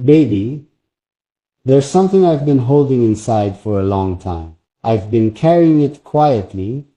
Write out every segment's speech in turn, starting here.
Baby, there's something I've been holding inside for a long time. I've been carrying it quietly,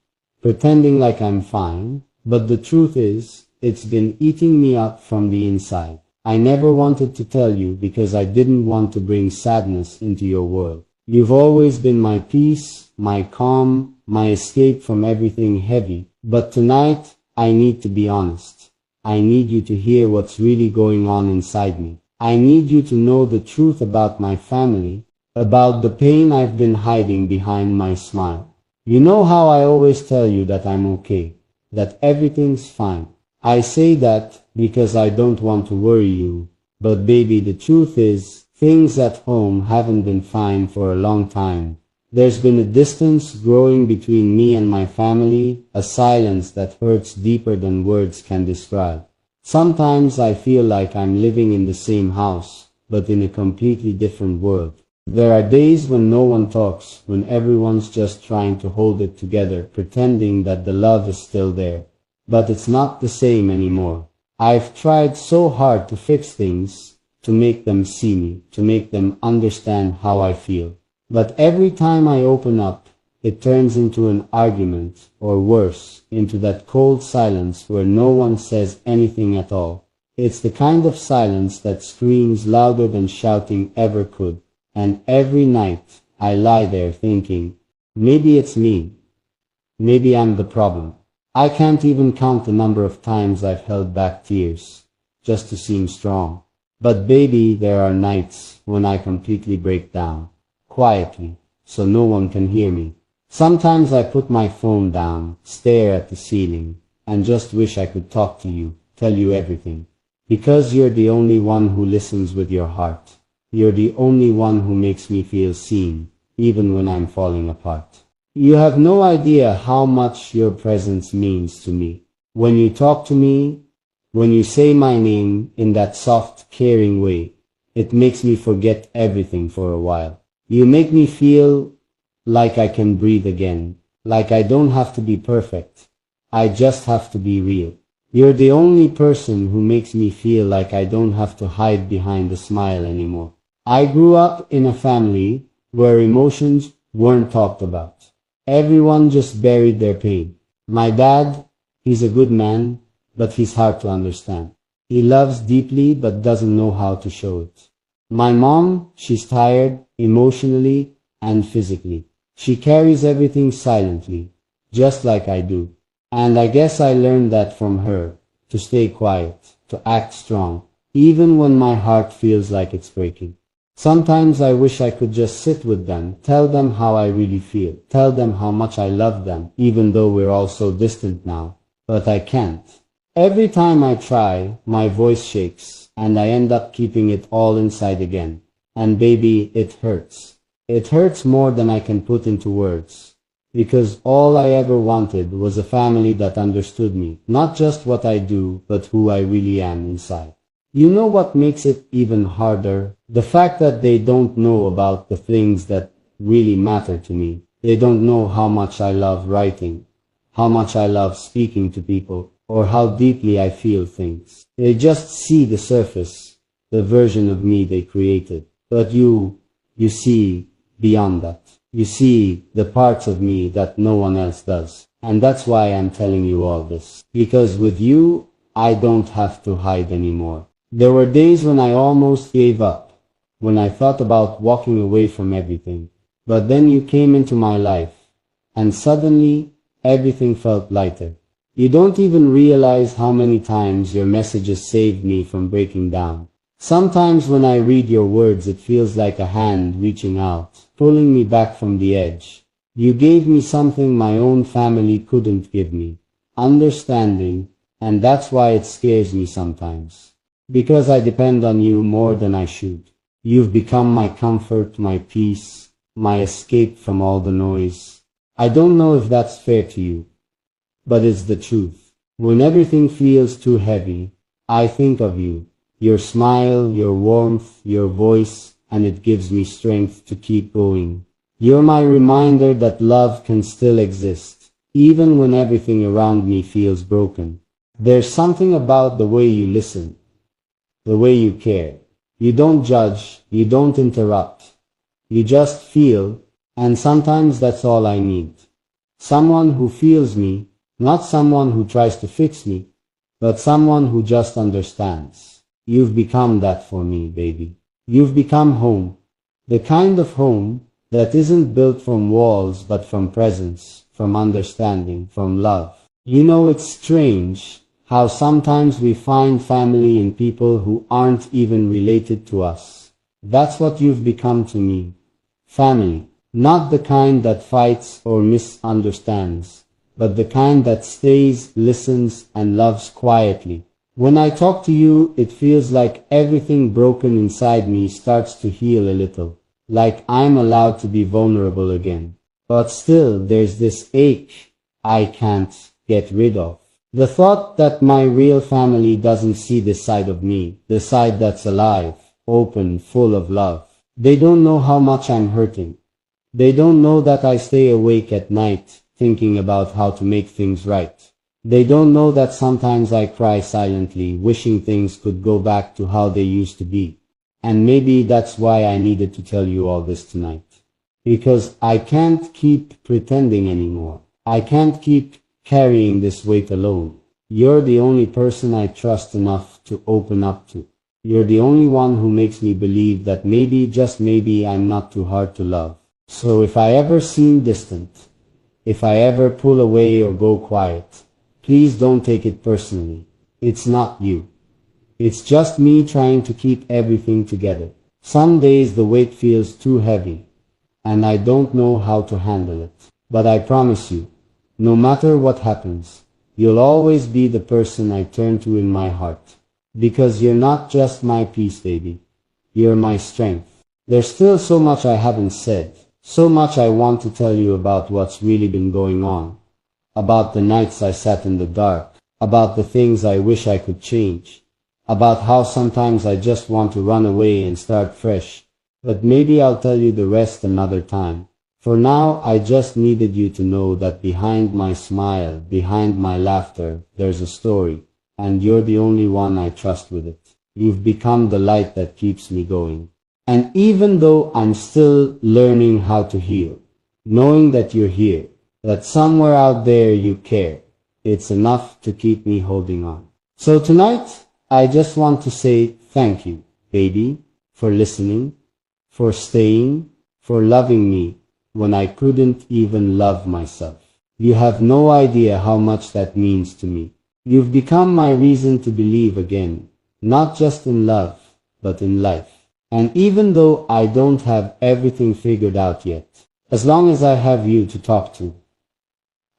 pretending like I'm fine, but the truth is, it's been eating me up from the inside. I never wanted to tell you because I didn't want to bring sadness into your world. You've always been my peace, my calm, my escape from everything heavy. But tonight, I need to be honest. I need you to hear what's really going on inside me. I need you to know the truth about my family, about the pain I've been hiding behind my smile. You know how I always tell you that I'm okay, that everything's fine. I say that because I don't want to worry you, but baby, the truth is, things at home haven't been fine for a long time. There's been a distance growing between me and my family, a silence that hurts deeper than words can describe. Sometimes I feel like I'm living in the same house, but in a completely different world. There are days when no one talks, when everyone's just trying to hold it together, pretending that the love is still there. But it's not the same anymore. I've tried so hard to fix things, to make them see me, to make them understand how I feel. But every time I open up, it turns into an argument, or worse, into that cold silence where no one says anything at all. It's the kind of silence that screams louder than shouting ever could. And every night, I lie there thinking, maybe it's me. Maybe I'm the problem. I can't even count the number of times I've held back tears, just to seem strong. But baby, there are nights when I completely break down, quietly, so no one can hear me. Sometimes I put my phone down, stare at the ceiling, and just wish I could talk to you, tell you everything. Because you're the only one who listens with your heart. You're the only one who makes me feel seen, even when I'm falling apart. You have no idea how much your presence means to me. When you talk to me, when you say my name in that soft, caring way, it makes me forget everything for a while. You make me feel like I can breathe again, like I don't have to be perfect. I just have to be real. You're the only person who makes me feel like I don't have to hide behind a smile anymore. I grew up in a family where emotions weren't talked about. Everyone just buried their pain. My dad, he's a good man, but he's hard to understand. He loves deeply but doesn't know how to show it. My mom, she's tired, emotionally and physically. She carries everything silently, just like I do. And I guess I learned that from her, to stay quiet, to act strong, even when my heart feels like it's breaking. Sometimes I wish I could just sit with them, tell them how I really feel, tell them how much I love them, even though we're all so distant now. But I can't. Every time I try, my voice shakes, and I end up keeping it all inside again. And baby, it hurts. It hurts more than I can put into words. Because all I ever wanted was a family that understood me, not just what I do, but who I really am inside. You know what makes it even harder? The fact that they don't know about the things that really matter to me. They don't know how much I love writing, how much I love speaking to people, or how deeply I feel things. They just see the surface, the version of me they created. But you see beyond that. You see the parts of me that no one else does. And that's why I'm telling you all this. Because with you, I don't have to hide anymore. There were days when I almost gave up, when I thought about walking away from everything. But then you came into my life, and suddenly everything felt lighter. You don't even realize how many times your messages saved me from breaking down. Sometimes when I read your words, it feels like a hand reaching out, pulling me back from the edge. You gave me something my own family couldn't give me, understanding, and that's why it scares me sometimes. Because I depend on you more than I should. You've become my comfort, my peace, my escape from all the noise. I don't know if that's fair to you, but it's the truth. When everything feels too heavy, I think of you, your smile, your warmth, your voice, and it gives me strength to keep going. You're my reminder that love can still exist, even when everything around me feels broken. There's something about the way you listen, the way you care, You don't judge, you don't interrupt. You just feel, and sometimes that's all I need. Someone who feels me, not someone who tries to fix me, but someone who just understands. You've become that for me, baby. You've become home. The kind of home that isn't built from walls but from presence, from understanding, from love. You know, it's strange how sometimes we find family in people who aren't even related to us. That's what you've become to me. Family. Not the kind that fights or misunderstands, but the kind that stays, listens, and loves quietly. When I talk to you, it feels like everything broken inside me starts to heal a little, like I'm allowed to be vulnerable again. But still, there's this ache I can't get rid of. The thought that my real family doesn't see this side of me, the side that's alive, open, full of love. They don't know how much I'm hurting. They don't know that I stay awake at night, thinking about how to make things right. They don't know that sometimes I cry silently, wishing things could go back to how they used to be. And maybe that's why I needed to tell you all this tonight. Because I can't keep pretending anymore. I can't keep carrying this weight alone. You're the only person I trust enough to open up to. You're the only one who makes me believe that maybe, just maybe, I'm not too hard to love. So if I ever seem distant, if I ever pull away or go quiet, please don't take it personally. It's not you. It's just me trying to keep everything together. Some days the weight feels too heavy, and I don't know how to handle it. But I promise you, no matter what happens, you'll always be the person I turn to in my heart. Because you're not just my peace, baby. You're my strength. There's still so much I haven't said. So much I want to tell you about what's really been going on. About the nights I sat in the dark. About the things I wish I could change. About how sometimes I just want to run away and start fresh. But maybe I'll tell you the rest another time. For now, I just needed you to know that behind my smile, behind my laughter, there's a story. And you're the only one I trust with it. You've become the light that keeps me going. And even though I'm still learning how to heal, knowing that you're here, that somewhere out there you care, it's enough to keep me holding on. So tonight, I just want to say thank you, baby, for listening, for staying, for loving me when I couldn't even love myself. You have no idea how much that means to me. You've become my reason to believe again, not just in love, but in life. And even though I don't have everything figured out yet, as long as I have you to talk to,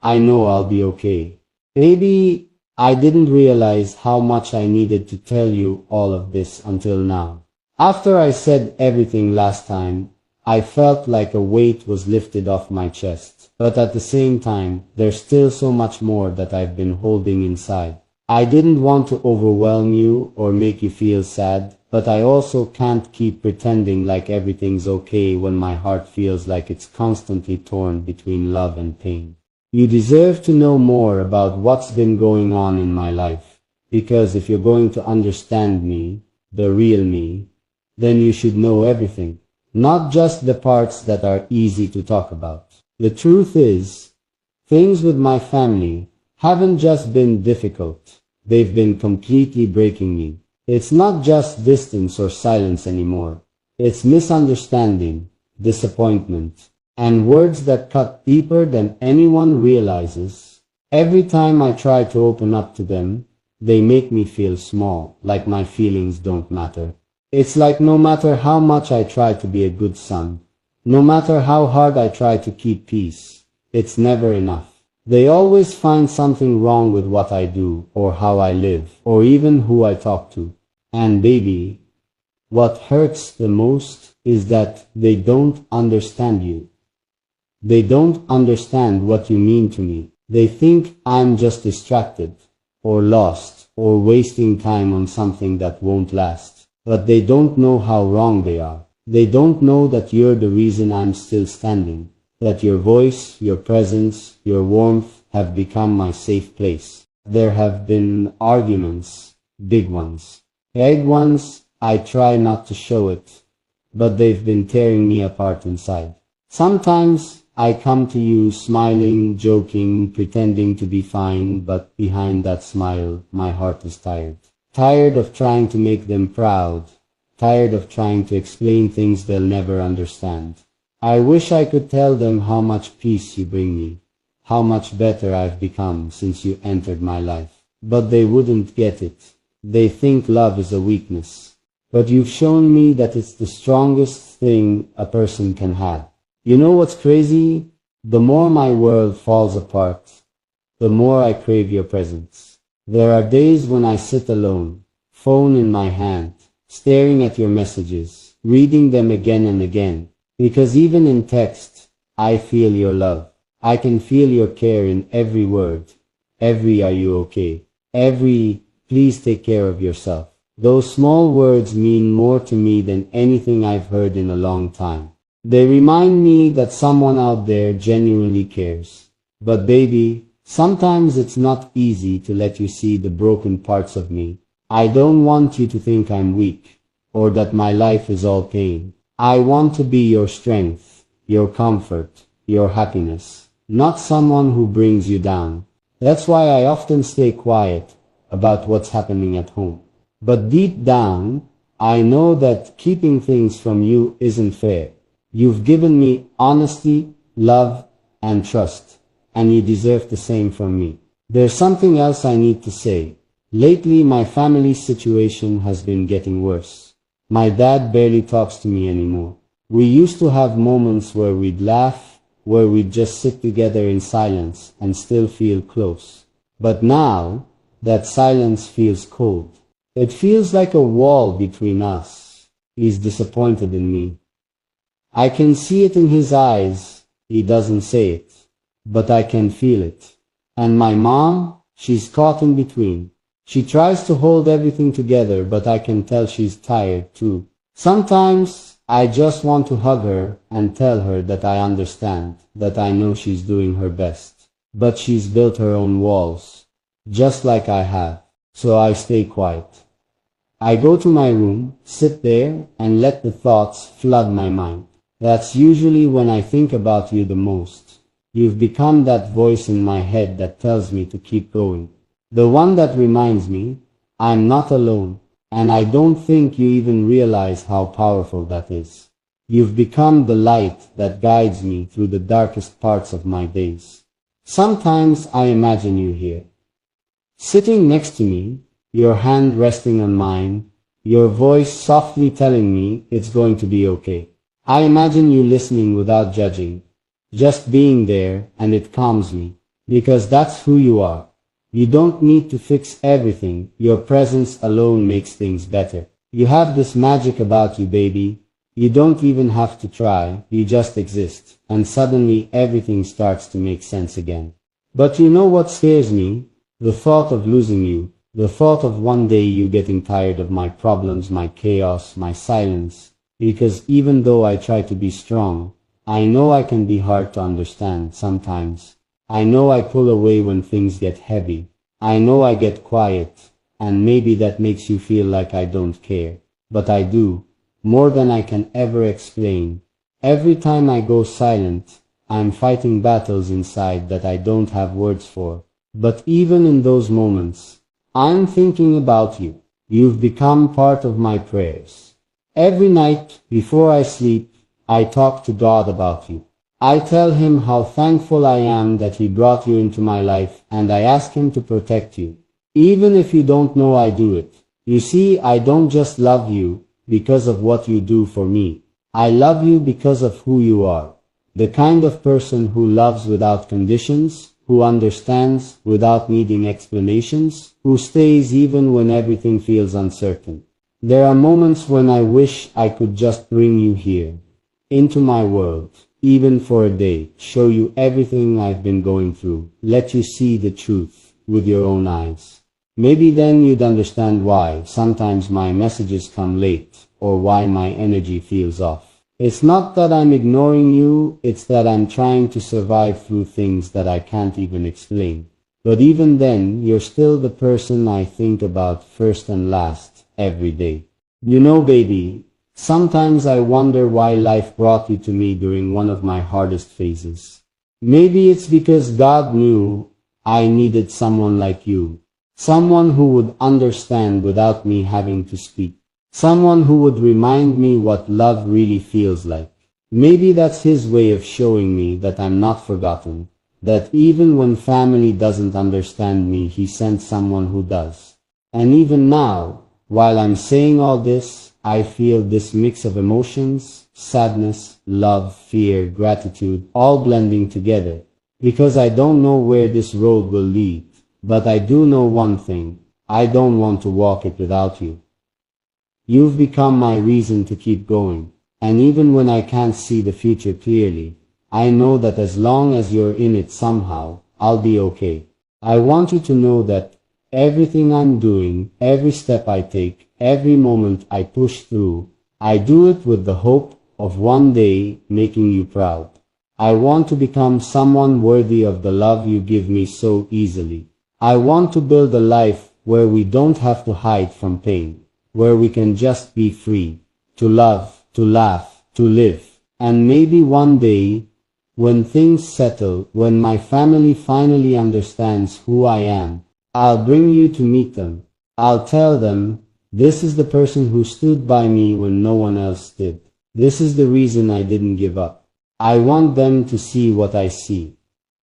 I know I'll be okay. Maybe I didn't realize how much I needed to tell you all of this until now. After I said everything last time, I felt like a weight was lifted off my chest. But at the same time, there's still so much more that I've been holding inside. I didn't want to overwhelm you or make you feel sad, but I also can't keep pretending like everything's okay when my heart feels like it's constantly torn between love and pain. You deserve to know more about what's been going on in my life, because if you're going to understand me, the real me, then you should know everything, not just the parts that are easy to talk about. The truth is, things with my family haven't just been difficult, they've been completely breaking me. It's not just distance or silence anymore. It's misunderstanding, disappointment, and words that cut deeper than anyone realizes. Every time I try to open up to them, they make me feel small, like my feelings don't matter. It's like no matter how much I try to be a good son, no matter how hard I try to keep peace, it's never enough. They always find something wrong with what I do, or how I live, or even who I talk to. And baby, what hurts the most is that they don't understand you. They don't understand what you mean to me. They think I'm just distracted, or lost, or wasting time on something that won't last. But they don't know how wrong they are. They don't know that you're the reason I'm still standing. That your voice, your presence, your warmth have become my safe place. There have been arguments, big ones, big ones, I try not to show it, but they've been tearing me apart inside. Sometimes I come to you smiling, joking, pretending to be fine, but behind that smile, my heart is tired. Tired of trying to make them proud. Tired of trying to explain things they'll never understand. I wish I could tell them how much peace you bring me, how much better I've become since you entered my life. But they wouldn't get it. They think love is a weakness. But you've shown me that it's the strongest thing a person can have. You know what's crazy? The more my world falls apart, the more I crave your presence. There are days when I sit alone, phone in my hand, staring at your messages, reading them again and again, because even in text, I feel your love. I can feel your care in every word, every "are you okay?" every "please take care of yourself." Those small words mean more to me than anything I've heard in a long time. They remind me that someone out there genuinely cares. But baby, sometimes it's not easy to let you see the broken parts of me. I don't want you to think I'm weak, or that my life is all pain. I want to be your strength, your comfort, your happiness, not someone who brings you down. That's why I often stay quiet about what's happening at home. But deep down, I know that keeping things from you isn't fair. You've given me honesty, love, and trust, and you deserve the same from me. There's something else I need to say. Lately, my family situation has been getting worse. My dad barely talks to me anymore. We used to have moments where we'd laugh, where we'd just sit together in silence and still feel close. But now, that silence feels cold. It feels like a wall between us. He's disappointed in me. I can see it in his eyes. He doesn't say it, but I can feel it. And my mom, she's caught in between. She tries to hold everything together, but I can tell she's tired too. Sometimes I just want to hug her and tell her that I understand, that I know she's doing her best. But she's built her own walls, just like I have. So I stay quiet. I go to my room, sit there, and let the thoughts flood my mind. That's usually when I think about you the most. You've become that voice in my head that tells me to keep going. The one that reminds me I'm not alone, and I don't think you even realize how powerful that is. You've become the light that guides me through the darkest parts of my days. Sometimes I imagine you here, sitting next to me, your hand resting on mine, your voice softly telling me it's going to be okay. I imagine you listening without judging, just being there, and it calms me, because that's who you are. You don't need to fix everything. Your presence alone makes things better. You have this magic about you, baby. You don't even have to try, you just exist, and suddenly everything starts to make sense again. But you know what scares me? The thought of losing you. The thought of one day you getting tired of my problems, my chaos, my silence. Because even though I try to be strong, I know I can be hard to understand sometimes. I know I pull away when things get heavy. I know I get quiet, and maybe that makes you feel like I don't care. But I do, more than I can ever explain. Every time I go silent, I'm fighting battles inside that I don't have words for. But even in those moments, I'm thinking about you. You've become part of my prayers. Every night, before I sleep, I talk to God about you. I tell him how thankful I am that he brought you into my life, and I ask him to protect you. Even if you don't know I do it. You see, I don't just love you because of what you do for me. I love you because of who you are. The kind of person who loves without conditions, who understands without needing explanations, who stays even when everything feels uncertain. There are moments when I wish I could just bring you here, into my world, even for a day, show you everything I've been going through, let you see the truth with your own eyes. Maybe then you'd understand why sometimes my messages come late, or why my energy feels off. It's not that I'm ignoring you, it's that I'm trying to survive through things that I can't even explain. But even then, you're still the person I think about first and last, every day. You know, baby, sometimes I wonder why life brought you to me during one of my hardest phases. Maybe it's because God knew I needed someone like you. Someone who would understand without me having to speak. Someone who would remind me what love really feels like. Maybe that's His way of showing me that I'm not forgotten. That even when family doesn't understand me, He sent someone who does. And even now, while I'm saying all this, I feel this mix of emotions, sadness, love, fear, gratitude, all blending together. Because I don't know where this road will lead, but I do know one thing: I don't want to walk it without you. You've become my reason to keep going, and even when I can't see the future clearly, I know that as long as you're in it somehow, I'll be okay. I want you to know that everything I'm doing, every step I take, every moment I push through, I do it with the hope of one day making you proud. I want to become someone worthy of the love you give me so easily. I want to build a life where we don't have to hide from pain, where we can just be free, to love, to laugh, to live. And maybe one day, when things settle, when my family finally understands who I am, I'll bring you to meet them. I'll tell them, this is the person who stood by me when no one else did. This is the reason I didn't give up. I want them to see what I see,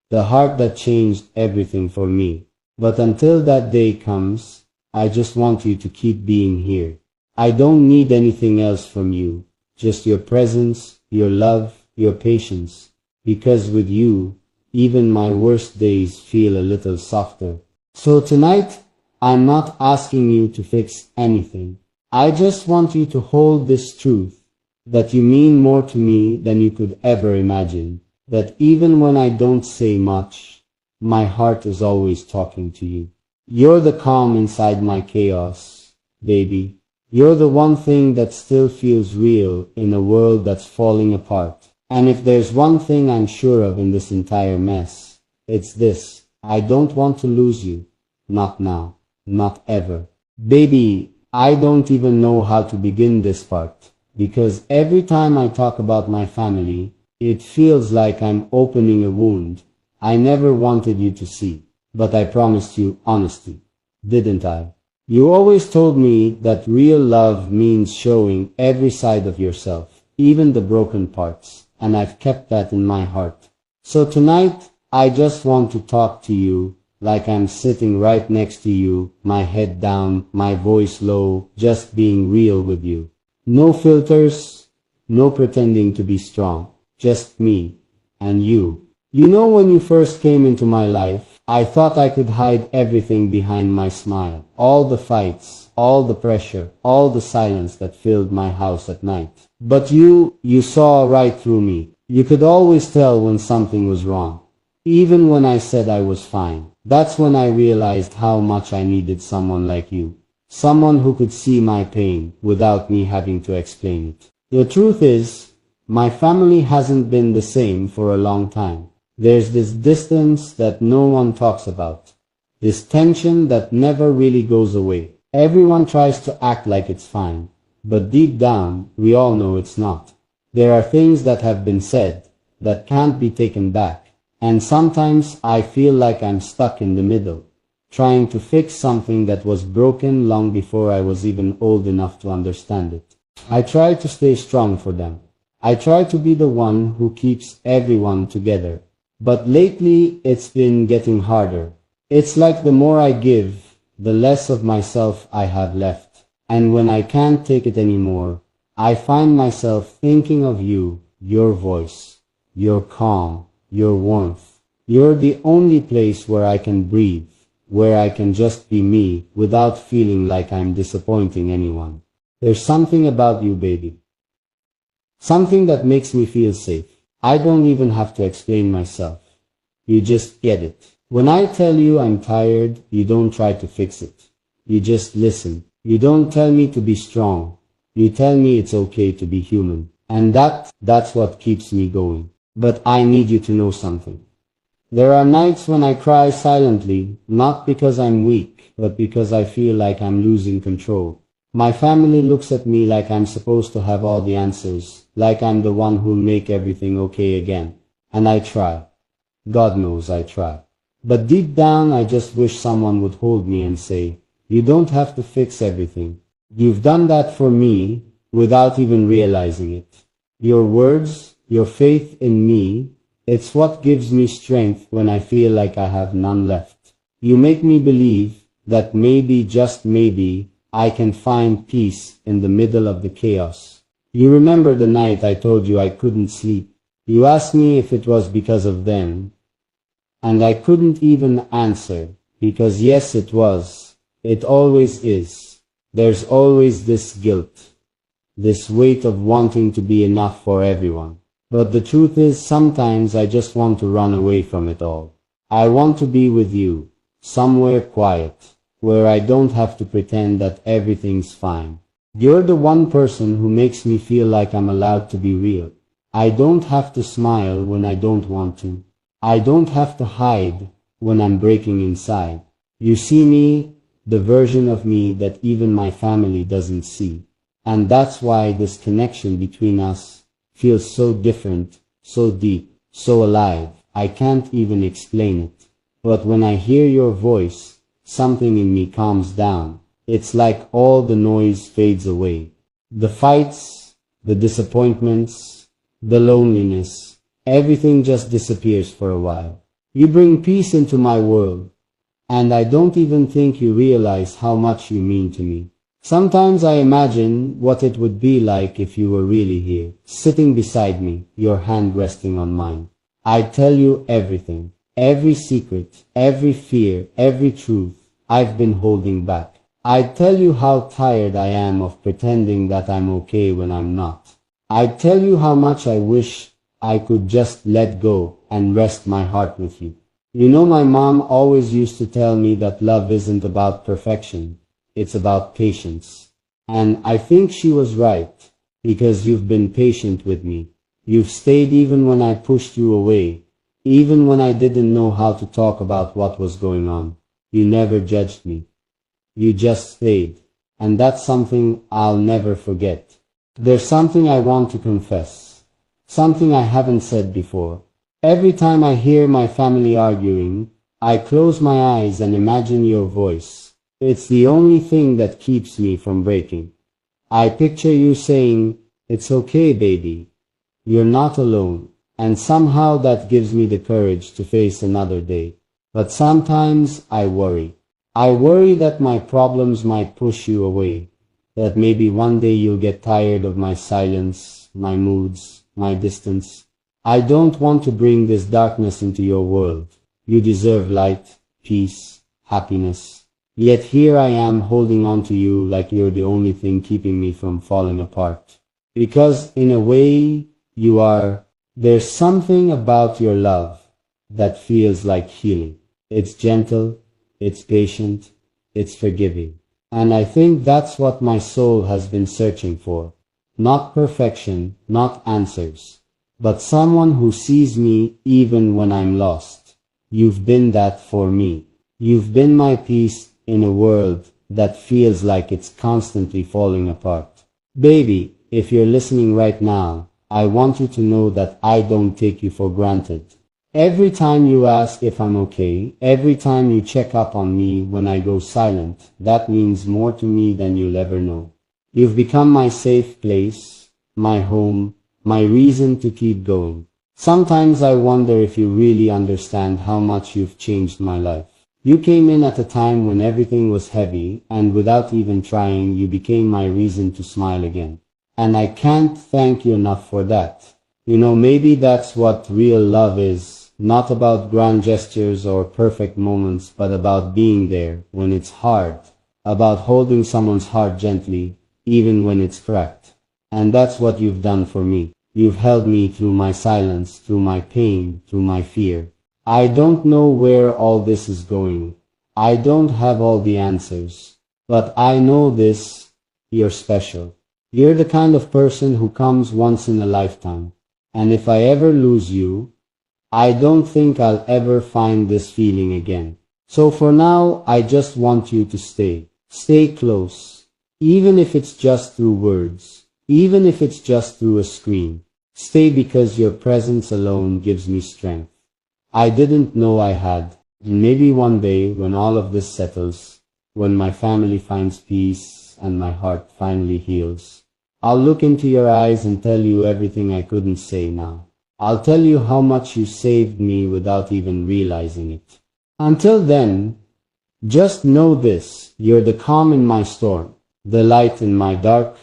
the heart that changed everything for me. But until that day comes, I just want you to keep being here. I don't need anything else from you, just your presence, your love, your patience. Because with you, even my worst days feel a little softer. So tonight, I'm not asking you to fix anything. I just want you to hold this truth, that you mean more to me than you could ever imagine. That even when I don't say much, my heart is always talking to you. You're the calm inside my chaos, baby. You're the one thing that still feels real in a world that's falling apart. And if there's one thing I'm sure of in this entire mess, it's this: I don't want to lose you. Not now. Not ever. Baby, I don't even know how to begin this part, because every time I talk about my family, it feels like I'm opening a wound I never wanted you to see. But I promised you honesty, didn't I? You always told me that real love means showing every side of yourself, even the broken parts, and I've kept that in my heart. So tonight, I just want to talk to you like I'm sitting right next to you, my head down, my voice low, just being real with you. No filters, no pretending to be strong, just me and you. You know, when you first came into my life, I thought I could hide everything behind my smile. All the fights, all the pressure, all the silence that filled my house at night. But you saw right through me. You could always tell when something was wrong. Even when I said I was fine. That's when I realized how much I needed someone like you. Someone who could see my pain without me having to explain it. The truth is, my family hasn't been the same for a long time. There's this distance that no one talks about. This tension that never really goes away. Everyone tries to act like it's fine, but deep down, we all know it's not. There are things that have been said that can't be taken back. And sometimes I feel like I'm stuck in the middle, trying to fix something that was broken long before I was even old enough to understand it. I try to stay strong for them. I try to be the one who keeps everyone together. But lately, it's been getting harder. It's like the more I give, the less of myself I have left. And when I can't take it anymore, I find myself thinking of you, your voice, your calm, your warmth. You're the only place where I can breathe, where I can just be me without feeling like I'm disappointing anyone. There's something about you, baby. Something that makes me feel safe. I don't even have to explain myself. You just get it. When I tell you I'm tired, you don't try to fix it. You just listen. You don't tell me to be strong. You tell me it's okay to be human. And that's what keeps me going. But I need you to know something. There are nights when I cry silently, not because I'm weak, but because I feel like I'm losing control. My family looks at me like I'm supposed to have all the answers, like I'm the one who'll make everything okay again. And I try. God knows I try. But deep down I just wish someone would hold me and say, you don't have to fix everything. You've done that for me without even realizing it. Your words, your faith in me, it's what gives me strength when I feel like I have none left. You make me believe that maybe, just maybe, I can find peace in the middle of the chaos. You remember the night I told you I couldn't sleep. You asked me if it was because of them, and I couldn't even answer, because yes, it was. It always is. There's always this guilt, this weight of wanting to be enough for everyone. But the truth is, sometimes I just want to run away from it all. I want to be with you, somewhere quiet, where I don't have to pretend that everything's fine. You're the one person who makes me feel like I'm allowed to be real. I don't have to smile when I don't want to. I don't have to hide when I'm breaking inside. You see me, the version of me that even my family doesn't see. And that's why this connection between us feels so different, so deep, so alive. I can't even explain it. But when I hear your voice, something in me calms down. It's like all the noise fades away. The fights, the disappointments, the loneliness, everything just disappears for a while. You bring peace into my world, and I don't even think you realize how much you mean to me. Sometimes I imagine what it would be like if you were really here, sitting beside me, your hand resting on mine. I'd tell you everything, every secret, every fear, every truth I've been holding back. I'd tell you how tired I am of pretending that I'm okay when I'm not. I'd tell you how much I wish I could just let go and rest my heart with you. You know, my mom always used to tell me that love isn't about perfection, it's about patience. And I think she was right, because you've been patient with me. You've stayed even when I pushed you away, even when I didn't know how to talk about what was going on. You never judged me. You just stayed. And that's something I'll never forget. There's something I want to confess. Something I haven't said before. Every time I hear my family arguing, I close my eyes and imagine your voice. It's the only thing that keeps me from breaking. I picture you saying, "It's okay, baby. You're not alone." And somehow that gives me the courage to face another day. But sometimes I worry. I worry that my problems might push you away. That maybe one day you'll get tired of my silence, my moods, my distance. I don't want to bring this darkness into your world. You deserve light, peace, happiness. Yet here I am holding on to you like you're the only thing keeping me from falling apart. Because in a way, you are. There's something about your love that feels like healing. It's gentle, it's patient, it's forgiving. And I think that's what my soul has been searching for. Not perfection, not answers, but someone who sees me even when I'm lost. You've been that for me. You've been my peace in a world that feels like it's constantly falling apart. Baby, if you're listening right now, I want you to know that I don't take you for granted. Every time you ask if I'm okay, every time you check up on me when I go silent, that means more to me than you'll ever know. You've become my safe place, my home, my reason to keep going. Sometimes I wonder if you really understand how much you've changed my life. You came in at a time when everything was heavy, and without even trying, you became my reason to smile again. And I can't thank you enough for that. You know, maybe that's what real love is. Not about grand gestures or perfect moments, but about being there when it's hard. About holding someone's heart gently, even when it's cracked. And that's what you've done for me. You've held me through my silence, through my pain, through my fear. I don't know where all this is going. I don't have all the answers. But I know this, you're special. You're the kind of person who comes once in a lifetime. And if I ever lose you, I don't think I'll ever find this feeling again. So for now, I just want you to stay. Stay close. Even if it's just through words, even if it's just through a screen. Stay because your presence alone gives me strength. I didn't know I had. Maybe one day when all of this settles, when my family finds peace and my heart finally heals, I'll look into your eyes and tell you everything I couldn't say now. I'll tell you how much you saved me without even realizing it. Until then, just know this, you're the calm in my storm, the light in my dark,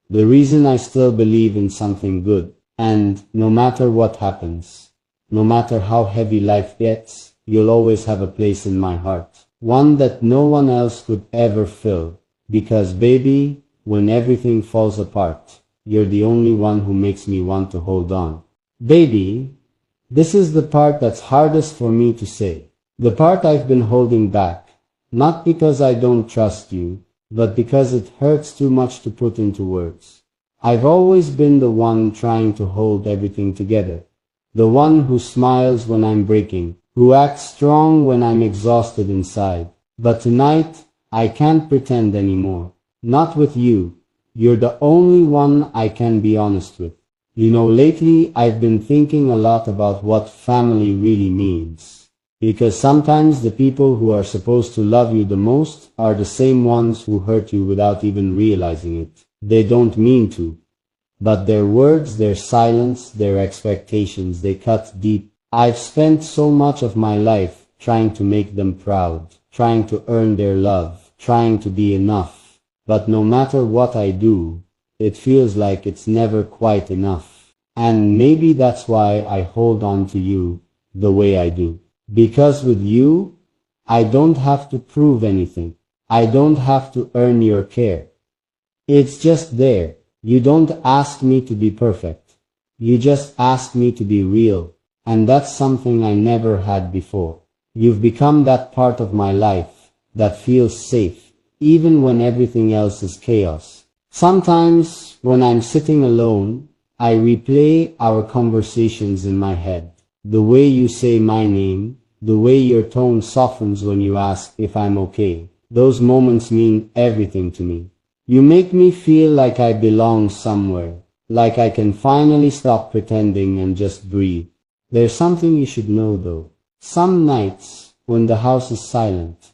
the reason I still believe in something good. And no matter what happens, no matter how heavy life gets, you'll always have a place in my heart, one that no one else could ever fill. Because baby, when everything falls apart, you're the only one who makes me want to hold on. Baby, this is the part that's hardest for me to say, the part I've been holding back, not because I don't trust you, but because it hurts too much to put into words. I've always been the one trying to hold everything together, the one who smiles when I'm breaking, who acts strong when I'm exhausted inside. But tonight, I can't pretend anymore. Not with you. You're the only one I can be honest with. You know, lately I've been thinking a lot about what family really means. Because sometimes the people who are supposed to love you the most are the same ones who hurt you without even realizing it. They don't mean to. But their words, their silence, their expectations, they cut deep. I've spent so much of my life trying to make them proud, trying to earn their love, trying to be enough. But no matter what I do, it feels like it's never quite enough. And maybe that's why I hold on to you the way I do. Because with you, I don't have to prove anything. I don't have to earn your care. It's just there. You don't ask me to be perfect. You just ask me to be real. And that's something I never had before. You've become that part of my life that feels safe, even when everything else is chaos. Sometimes, when I'm sitting alone, I replay our conversations in my head. The way you say my name, the way your tone softens when you ask if I'm okay. Those moments mean everything to me. You make me feel like I belong somewhere, like I can finally stop pretending and just breathe. There's something you should know though. Some nights, when the house is silent,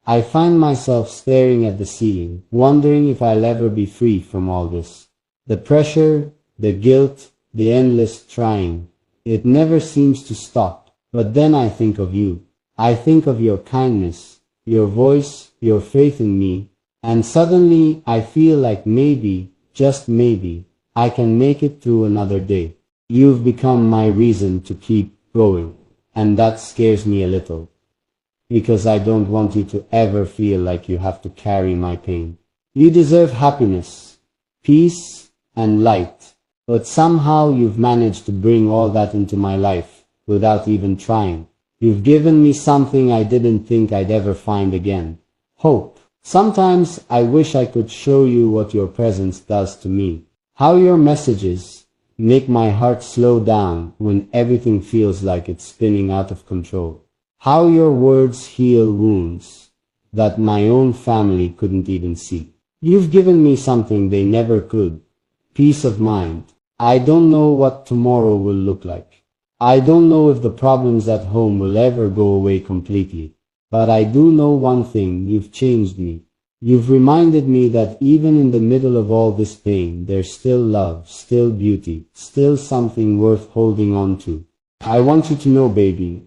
I find myself staring at the ceiling, wondering if I'll ever be free from all this. The pressure, the guilt, the endless trying. It never seems to stop. But then I think of you. I think of your kindness, your voice, your faith in me, and suddenly I feel like maybe, just maybe, I can make it through another day. You've become my reason to keep going, and that scares me a little. Because I don't want you to ever feel like you have to carry my pain. You deserve happiness, peace, and light, but somehow you've managed to bring all that into my life without even trying. You've given me something I didn't think I'd ever find again. Hope. Sometimes I wish I could show you what your presence does to me. How your messages make my heart slow down when everything feels like it's spinning out of control. How your words heal wounds that my own family couldn't even see. You've given me something they never could. Peace of mind. I don't know what tomorrow will look like. I don't know if the problems at home will ever go away completely. But I do know one thing, you've changed me. You've reminded me that even in the middle of all this pain, there's still love, still beauty, still something worth holding on to. I want you to know, baby,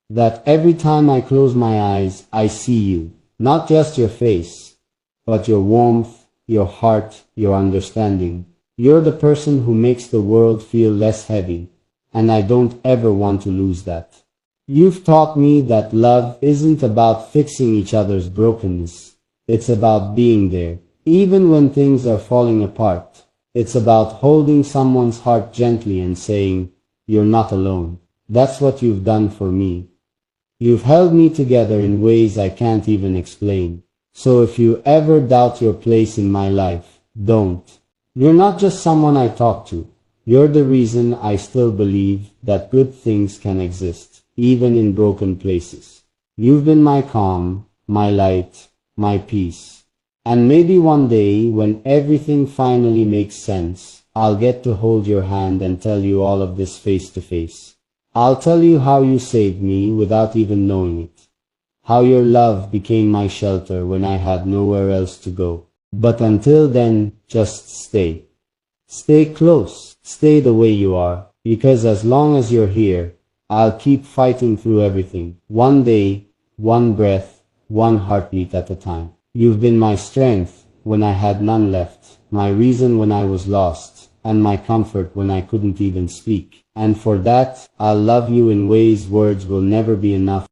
that every time I close my eyes, I see you. Not just your face, but your warmth, your heart, your understanding. You're the person who makes the world feel less heavy, and I don't ever want to lose that. You've taught me that love isn't about fixing each other's brokenness. It's about being there, even when things are falling apart. It's about holding someone's heart gently and saying, "You're not alone." That's what you've done for me. You've held me together in ways I can't even explain. So if you ever doubt your place in my life, don't. You're not just someone I talk to. You're the reason I still believe that good things can exist, even in broken places. You've been my calm, my light, my peace. And maybe one day, when everything finally makes sense, I'll get to hold your hand and tell you all of this face to face. I'll tell you how you saved me without even knowing it. How your love became my shelter when I had nowhere else to go. But until then, just stay. Stay close. Stay the way you are. Because as long as you're here, I'll keep fighting through everything. One day, one breath, one heartbeat at a time. You've been my strength when I had none left, my reason when I was lost, and my comfort when I couldn't even speak. And for that, I'll love you in ways words will never be enough.